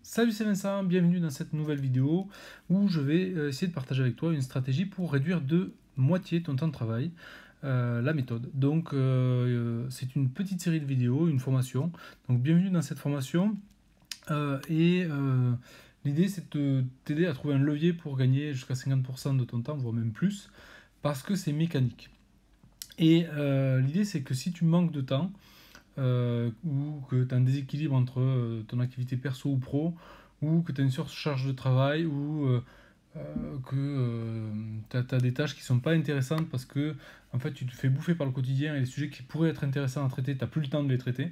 Salut, c'est Vincent, bienvenue dans cette nouvelle vidéo où je vais essayer de partager avec toi une stratégie pour réduire de moitié ton temps de travail, la méthode. Donc c'est une petite série de vidéos, une formation. Donc bienvenue dans cette formation l'idée c'est de t'aider à trouver un levier pour gagner jusqu'à 50% de ton temps, voire même plus, parce que c'est mécanique. Et l'idée c'est que si tu manques de temps, ou que tu as un déséquilibre entre ton activité perso ou pro, ou que tu as une surcharge de travail, ou que tu as des tâches qui sont pas intéressantes parce que en fait, tu te fais bouffer par le quotidien et les sujets qui pourraient être intéressants à traiter, tu n'as plus le temps de les traiter,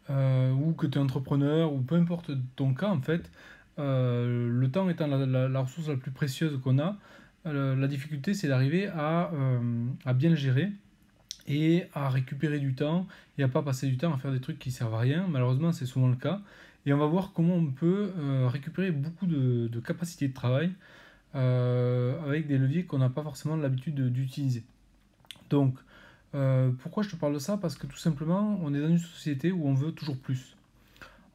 ou que tu es entrepreneur, ou peu importe ton cas, en fait, le temps étant la ressource la plus précieuse qu'on a, la difficulté c'est d'arriver à bien le gérer et à récupérer du temps et à pas passer du temps à faire des trucs qui servent à rien. Malheureusement, c'est souvent le cas. Et on va voir comment on peut récupérer beaucoup de capacités de travail avec des leviers qu'on n'a pas forcément l'habitude d'utiliser. Donc, pourquoi je te parle de ça? Parce que tout simplement, on est dans une société où on veut toujours plus.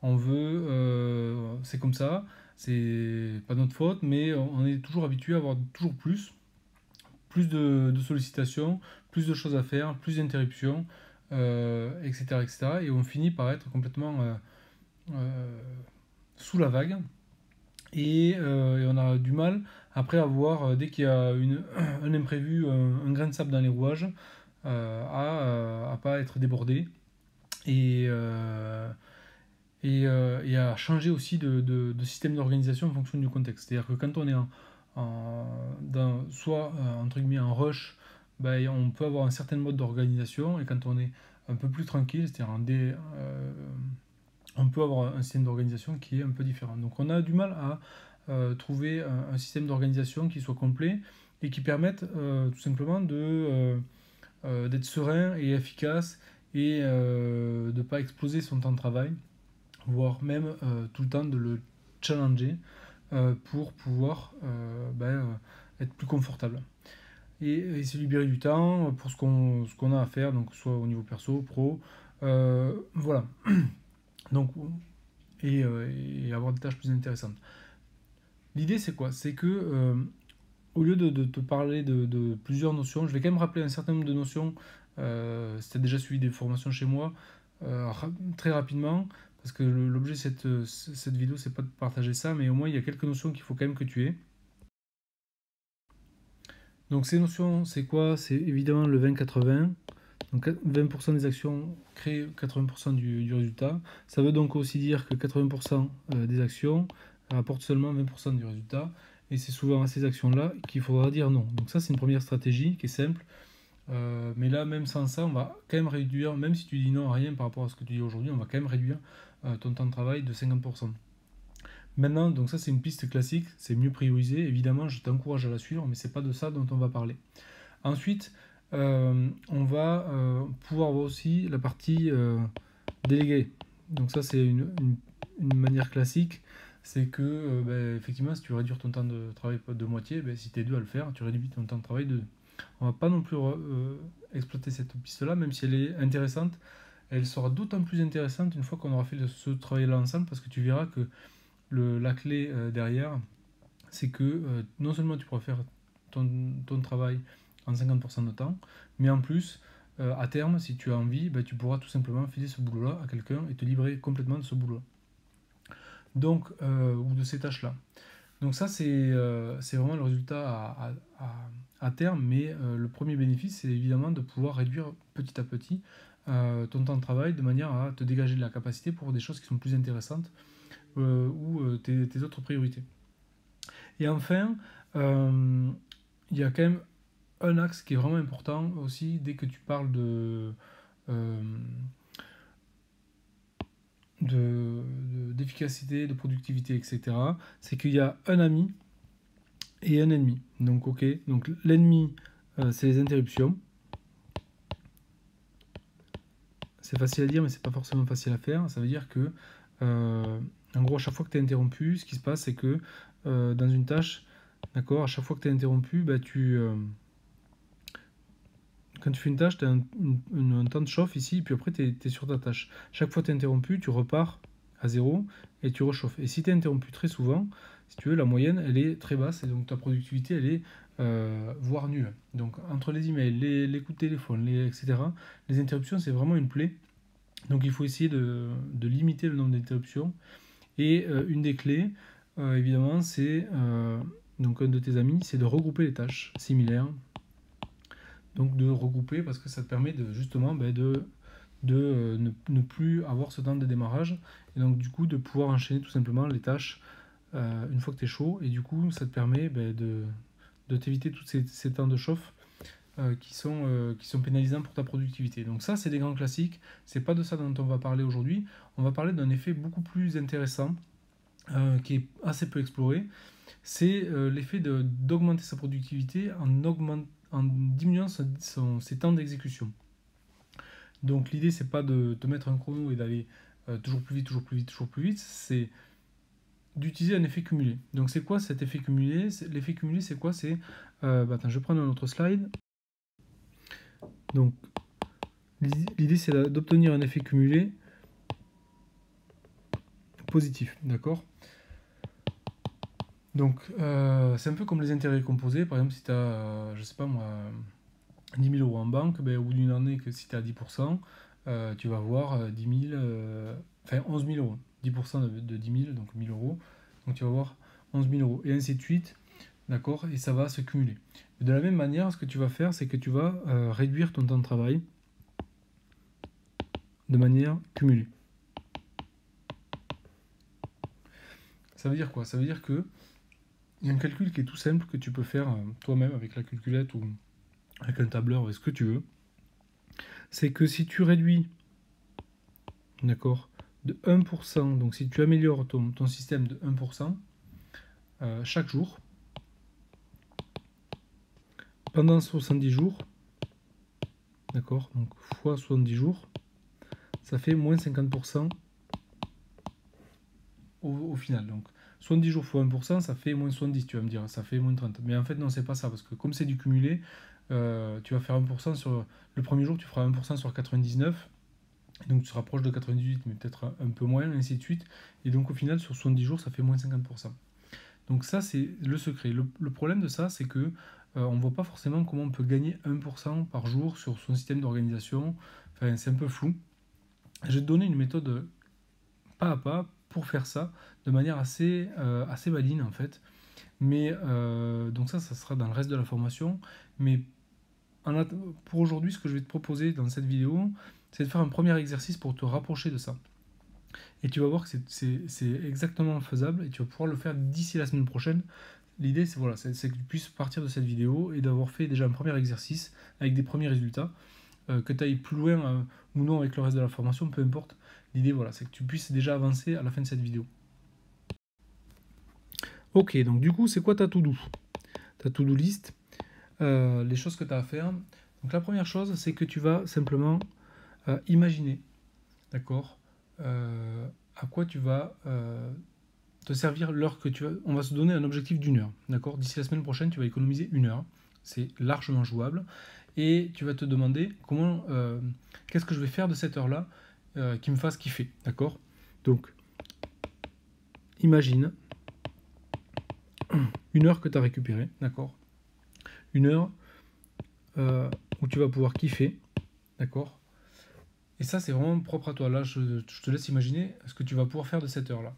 On veut, c'est comme ça, c'est pas notre faute, mais on est toujours habitué à avoir toujours plus de sollicitations, plus de choses à faire, plus d'interruptions, etc., etc. Et on finit par être complètement euh, sous la vague. Et on a du mal après à voir, dès qu'il y a un imprévu, un grain de sable dans les rouages, à pas être débordé et, euh, et à changer aussi de système d'organisation en fonction du contexte. C'est-à-dire que quand on est soit entre guillemets en rush, ben, on peut avoir un certain mode d'organisation, et quand on est un peu plus tranquille, c'est-à-dire on peut avoir un système d'organisation qui est un peu différent. Donc on a du mal à trouver un système d'organisation qui soit complet et qui permette tout simplement d'être serein et efficace et de ne pas exploser son temps de travail, voire même tout le temps de le challenger pour pouvoir être plus confortable. Et se libérer du temps pour ce qu'on a à faire, donc soit au niveau perso, pro, voilà. Donc, et avoir des tâches plus intéressantes. L'idée c'est quoi? C'est que au lieu de te parler de plusieurs notions, je vais quand même rappeler un certain nombre de notions. Si tu as déjà suivi des formations chez moi, très rapidement, parce que l'objet de cette vidéo, c'est pas de partager ça, mais au moins il y a quelques notions qu'il faut quand même que tu aies. Donc ces notions, c'est quoi? C'est évidemment le 20-80. Donc 20% des actions créent 80% du résultat. Ça veut donc aussi dire que 80% des actions rapportent seulement 20% du résultat. Et c'est souvent à ces actions-là qu'il faudra dire non. Donc ça, c'est une première stratégie qui est simple. Mais là, même sans ça, on va quand même réduire, même si tu dis non à rien par rapport à ce que tu dis aujourd'hui, on va quand même réduire ton temps de travail de 50%. Maintenant, donc ça c'est une piste classique, c'est mieux prioriser. Évidemment, je t'encourage à la suivre, mais c'est pas de ça dont on va parler. Ensuite, on va pouvoir voir aussi la partie déléguée. Donc ça c'est une manière classique, c'est que effectivement, si tu veux réduire ton temps de travail de moitié, si tu es deux à le faire, tu réduis ton temps de travail de deux. On va pas non plus exploiter cette piste-là, même si elle est intéressante. Elle sera d'autant plus intéressante une fois qu'on aura fait ce travail-là ensemble, parce que tu verras que la clé derrière, c'est que non seulement tu pourras faire ton travail en 50% de temps, mais en plus, à terme, si tu as envie, tu pourras tout simplement filer ce boulot-là à quelqu'un et te libérer complètement de ce boulot. Donc, ou de ces tâches-là. Donc ça, c'est vraiment le résultat à terme, mais le premier bénéfice, c'est évidemment de pouvoir réduire petit à petit ton temps de travail de manière à te dégager de la capacité pour des choses qui sont plus intéressantes ou tes autres priorités. Et enfin, il y a quand même un axe qui est vraiment important aussi dès que tu parles euh, d'efficacité, de productivité, etc. C'est qu'il y a un ami et un ennemi. Donc, ok. Donc, l'ennemi, c'est les interruptions. C'est facile à dire, mais c'est pas forcément facile à faire. Ça veut dire que, en gros, à chaque fois que tu es interrompu, ce qui se passe, c'est que dans une tâche, d'accord, à chaque fois que tu es interrompu, quand tu fais une tâche, tu as un temps de chauffe ici, puis après tu es sur ta tâche. Chaque fois que tu es interrompu, tu repars à 0 et tu rechauffes. Et si tu es interrompu très souvent, si tu veux, la moyenne, elle est très basse et donc ta productivité, elle est voire nulle. Donc entre les emails, les coups de téléphone, etc., les interruptions, c'est vraiment une plaie. Donc il faut essayer de limiter le nombre d'interruptions. Et une des clés, évidemment, c'est, donc un de tes amis, c'est de regrouper les tâches similaires. Donc de regrouper parce que ça te permet de justement ne plus avoir ce temps de démarrage et donc du coup de pouvoir enchaîner tout simplement les tâches une fois que tu es chaud et du coup ça te permet de t'éviter tous ces temps de chauffe qui sont pénalisants pour ta productivité. Donc ça c'est des grands classiques, c'est pas de ça dont on va parler aujourd'hui, on va parler d'un effet beaucoup plus intéressant qui est assez peu exploré, c'est l'effet d'augmenter sa productivité en diminuant ses temps d'exécution. Donc l'idée c'est pas de te mettre un chrono et d'aller toujours plus vite, toujours plus vite, toujours plus vite, c'est d'utiliser un effet cumulé. Donc c'est quoi cet effet cumulé? L'effet cumulé c'est quoi? C'est attends, je vais prendre un autre slide. Donc l'idée c'est d'obtenir un effet cumulé positif, d'accord? Donc c'est un peu comme les intérêts composés. Par exemple si tu as, je sais pas moi, 10 000 euros en banque, ben, au bout d'une année, que si tu es à 10%, tu vas avoir 10 000, enfin 11 000 euros. 10% de 10 000, donc 1 000 euros. Donc tu vas avoir 11 000 euros. Et ainsi de suite, d'accord? Et ça va se cumuler. Et de la même manière, ce que tu vas faire, c'est que tu vas réduire ton temps de travail de manière cumulée. Ça veut dire quoi? Ça veut dire que il y a un calcul qui est tout simple que tu peux faire toi-même avec la calculette ou avec un tableur, avec ce que tu veux. C'est que si tu réduis, d'accord, de 1%, donc si tu améliores ton système de 1% chaque jour, pendant 70 jours, d'accord, donc fois 70 jours, ça fait moins 50% au final. Donc 70 jours fois 1%, ça fait moins 70, tu vas me dire, ça fait moins 30. Mais en fait, non, c'est pas ça, parce que comme c'est du cumulé, tu vas faire 1% sur le premier jour, tu feras 1% sur 99, donc tu seras proche de 98, mais peut-être un peu moins, ainsi de suite. Et donc au final, sur 70 jours, ça fait moins 50%. Donc ça, c'est le secret. Le problème de ça, c'est que on ne voit pas forcément comment on peut gagner 1% par jour sur son système d'organisation. Enfin, c'est un peu flou. Je vais te donner une méthode pas à pas pour faire ça de manière assez maligne en fait. Mais donc ça sera dans le reste de la formation. Mais pour aujourd'hui, ce que je vais te proposer dans cette vidéo, c'est de faire un premier exercice pour te rapprocher de ça. Et tu vas voir que c'est exactement faisable et tu vas pouvoir le faire d'ici la semaine prochaine. L'idée, c'est voilà, que tu puisses partir de cette vidéo et d'avoir fait déjà un premier exercice avec des premiers résultats. Que tu ailles plus loin ou non avec le reste de la formation, peu importe. L'idée, voilà, c'est que tu puisses déjà avancer à la fin de cette vidéo. Ok, donc du coup, c'est quoi ta to-do? Ta to-do list, les choses que tu as à faire. Donc la première chose, c'est que tu vas simplement imaginer, d'accord, à quoi tu vas te servir l'heure que tu vas. On va se donner un objectif d'1 heure, d'accord. D'ici la semaine prochaine, tu vas économiser 1 heure. C'est largement jouable. Et tu vas te demander comment, qu'est-ce que je vais faire de cette heure-là qui me fasse kiffer, d'accord. Donc, imagine 1 heure que tu as récupérée, d'accord. 1 heure où tu vas pouvoir kiffer, d'accord. Et ça, c'est vraiment propre à toi. Là, je te laisse imaginer ce que tu vas pouvoir faire de cette heure-là.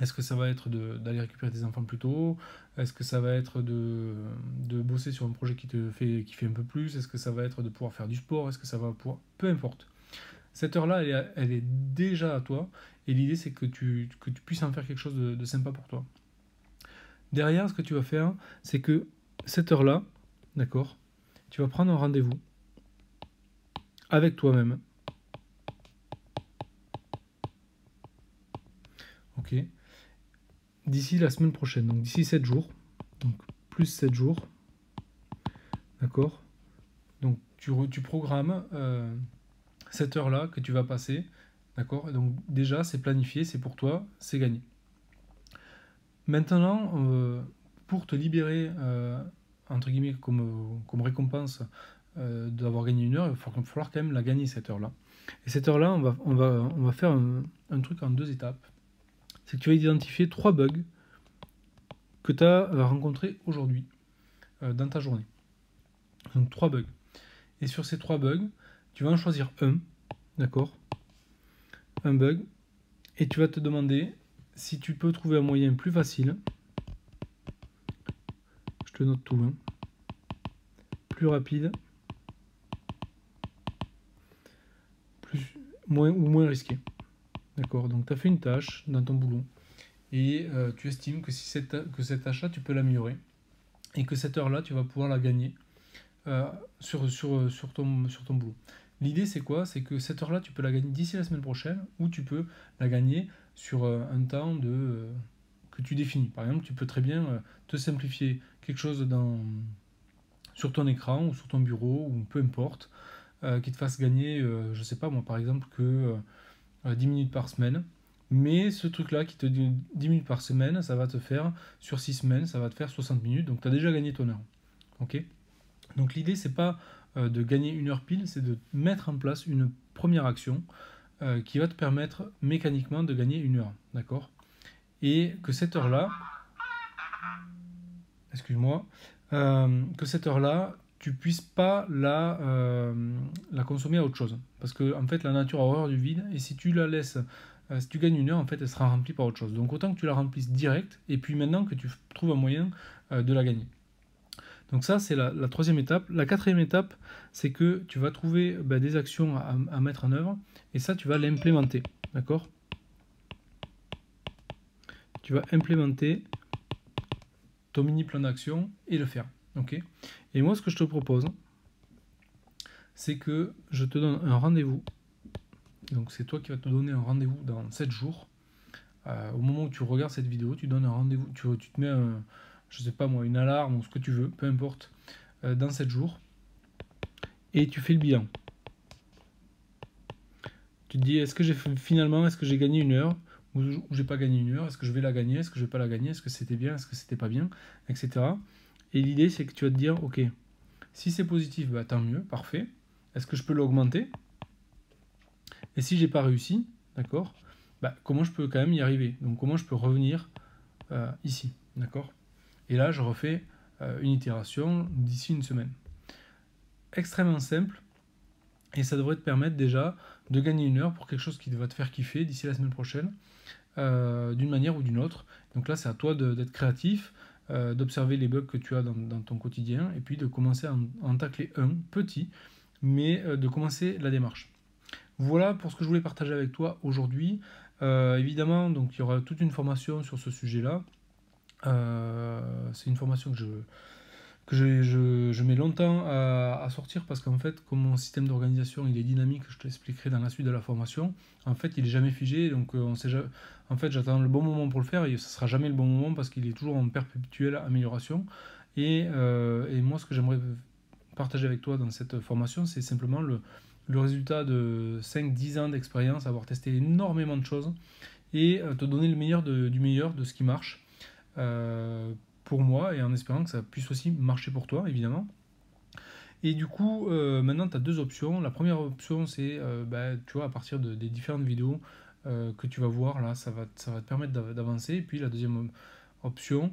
Est-ce que ça va être d'aller récupérer tes enfants plus tôt? Est-ce que ça va être de bosser sur un projet qui fait un peu plus? Est-ce que ça va être de pouvoir faire du sport? Est-ce que ça va pouvoir... Peu importe. Cette heure-là, elle est déjà à toi. Et l'idée, c'est que tu puisses en faire quelque chose de sympa pour toi. Derrière, ce que tu vas faire, c'est que cette heure-là, d'accord, tu vas prendre un rendez-vous avec toi-même. Ok. D'ici la semaine prochaine, donc d'ici 7 jours, donc plus 7 jours, d'accord. Donc tu programmes cette heure-là que tu vas passer, d'accord. Donc déjà c'est planifié, c'est pour toi, c'est gagné. Maintenant, pour te libérer entre guillemets comme récompense d'avoir gagné 1 heure, il va falloir quand même la gagner cette heure-là. Et cette heure-là, on va faire un truc en 2 étapes. C'est que tu vas identifier 3 bugs que tu as rencontrés aujourd'hui dans ta journée. Donc 3 bugs. Et sur ces 3 bugs, tu vas en choisir un, d'accord? Un bug. Et tu vas te demander si tu peux trouver un moyen plus facile. Je te note tout, hein. Plus rapide, moins risqué. D'accord? Donc tu as fait une tâche dans ton boulot et tu estimes que cette tâche-là, tu peux l'améliorer et que cette heure-là, tu vas pouvoir la gagner sur ton boulot. L'idée, c'est quoi? C'est que cette heure-là, tu peux la gagner d'ici la semaine prochaine ou tu peux la gagner sur un temps que tu définis. Par exemple, tu peux très bien te simplifier quelque chose sur ton écran ou sur ton bureau ou peu importe, qui te fasse gagner, je sais pas moi, par exemple, que 10 minutes par semaine. Mais ce truc-là qui te dit 10 minutes par semaine, ça va te faire, sur 6 semaines, ça va te faire 60 minutes. Donc tu as déjà gagné ton heure. Ok? Donc l'idée, c'est pas de gagner une heure pile, c'est de mettre en place une première action qui va te permettre mécaniquement de gagner une heure. D'accord? Et que cette heure-là, excuse-moi, que cette heure-là, tu puisses pas la consommer à autre chose. Parce que en fait, la nature a horreur du vide, et si tu la laisses, si tu gagnes une heure, en fait, elle sera remplie par autre chose. Donc autant que tu la remplisses direct, et puis maintenant que tu trouves un moyen de la gagner. Donc ça, c'est la troisième étape. La quatrième étape, c'est que tu vas trouver des actions à mettre en œuvre, et ça, tu vas l'implémenter. D'accord? Tu vas implémenter ton mini plan d'action et le faire. Ok? Et moi, ce que je te propose, c'est que je te donne un rendez-vous. Donc c'est toi qui vas te donner un rendez-vous dans 7 jours. Au moment où tu regardes cette vidéo, tu donnes un rendez-vous, tu te mets je sais pas moi, une alarme ou ce que tu veux, peu importe, dans 7 jours. Et tu fais le bilan. Tu te dis, est-ce que j'ai gagné une heure ou j'ai pas gagné une heure? Est-ce que je vais la gagner? Est-ce que je vais pas la gagner? Est-ce que c'était bien? Est-ce que c'était pas bien? Etc. Et l'idée, c'est que tu vas te dire, ok, si c'est positif, bah, tant mieux, parfait. Est-ce que je peux l'augmenter? Et si j'ai pas réussi, d'accord, bah, comment je peux quand même y arriver? Donc comment je peux revenir ici, d'accord? Et là, je refais une itération d'ici une semaine. Extrêmement simple, et ça devrait te permettre déjà de gagner une heure pour quelque chose qui va te faire kiffer d'ici la semaine prochaine, d'une manière ou d'une autre. Donc là, c'est à toi d'être créatif, d'observer les bugs que tu as dans ton quotidien, et puis de commencer à en tacler un petit, mais de commencer la démarche. Voilà pour ce que je voulais partager avec toi aujourd'hui. Évidemment, donc, il y aura toute une formation sur ce sujet-là. C'est une formation je mets longtemps à sortir parce qu'en fait, comme mon système d'organisation il est dynamique, je t'expliquerai dans la suite de la formation, en fait, il est jamais figé. Donc, en fait, j'attends le bon moment pour le faire et ce sera jamais le bon moment parce qu'il est toujours en perpétuelle amélioration. Et moi, ce que j'aimerais partager avec toi dans cette formation, c'est simplement le résultat de 5-10 ans d'expérience, avoir testé énormément de choses et te donner le meilleur du meilleur de ce qui marche pour moi et en espérant que ça puisse aussi marcher pour toi, évidemment. Et du coup, maintenant, tu as 2 options. La première option, c'est, tu vois, à partir des différentes vidéos que tu vas voir, là, ça va te permettre d'avancer. Et puis la deuxième option,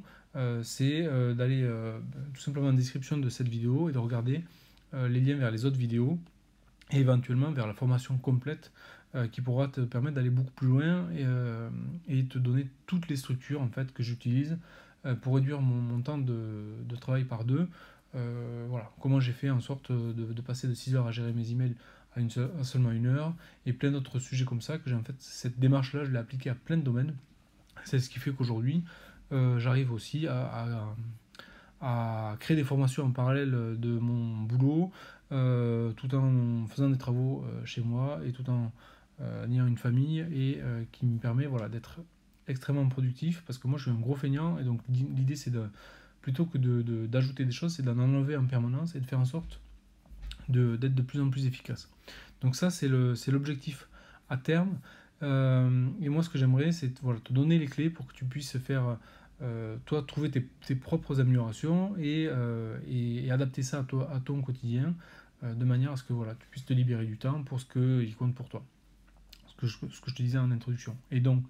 c'est d'aller tout simplement en description de cette vidéo et de regarder les liens vers les autres vidéos et éventuellement vers la formation complète qui pourra te permettre d'aller beaucoup plus loin et te donner toutes les structures en fait que j'utilise pour réduire mon temps de travail par 2. Voilà, comment j'ai fait en sorte de passer de 6 heures à gérer mes emails à seulement 1 heure et plein d'autres sujets comme ça que j'ai en fait cette démarche là je l'ai appliquée à plein de domaines. C'est ce qui fait qu'aujourd'hui j'arrive aussi à créer des formations en parallèle de mon boulot tout en faisant des travaux chez moi et tout en ayant une famille et qui me permet voilà, d'être extrêmement productif parce que moi je suis un gros feignant et donc l'idée c'est plutôt que d'ajouter des choses, c'est d'en enlever en permanence et de faire en sorte d'être de plus en plus efficace. Donc ça c'est l'objectif à terme et moi ce que j'aimerais c'est voilà, te donner les clés pour que tu puisses faire toi trouver tes propres améliorations et adapter ça à ton quotidien de manière à ce que voilà, tu puisses te libérer du temps pour ce qui compte pour toi. Ce que je te disais en introduction. Et donc,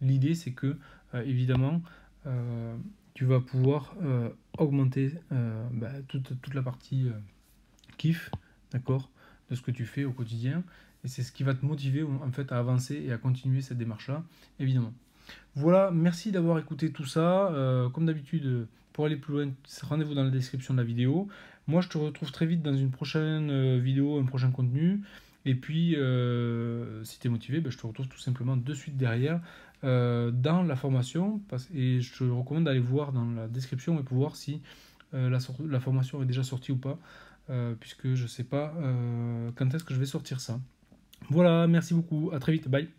l'idée, c'est que, évidemment, tu vas pouvoir augmenter toute la partie kiff, d'accord, de ce que tu fais au quotidien. Et c'est ce qui va te motiver en fait à avancer et à continuer cette démarche-là, évidemment. Voilà, merci d'avoir écouté tout ça. Comme d'habitude, pour aller plus loin, rendez-vous dans la description de la vidéo. Moi, je te retrouve très vite dans une prochaine vidéo, un prochain contenu. Et puis, si tu es motivé, je te retrouve tout simplement de suite derrière dans la formation. Et je te recommande d'aller voir dans la description pour voir si la formation est déjà sortie ou pas, puisque je ne sais pas quand est-ce que je vais sortir ça. Voilà, merci beaucoup, à très vite, bye.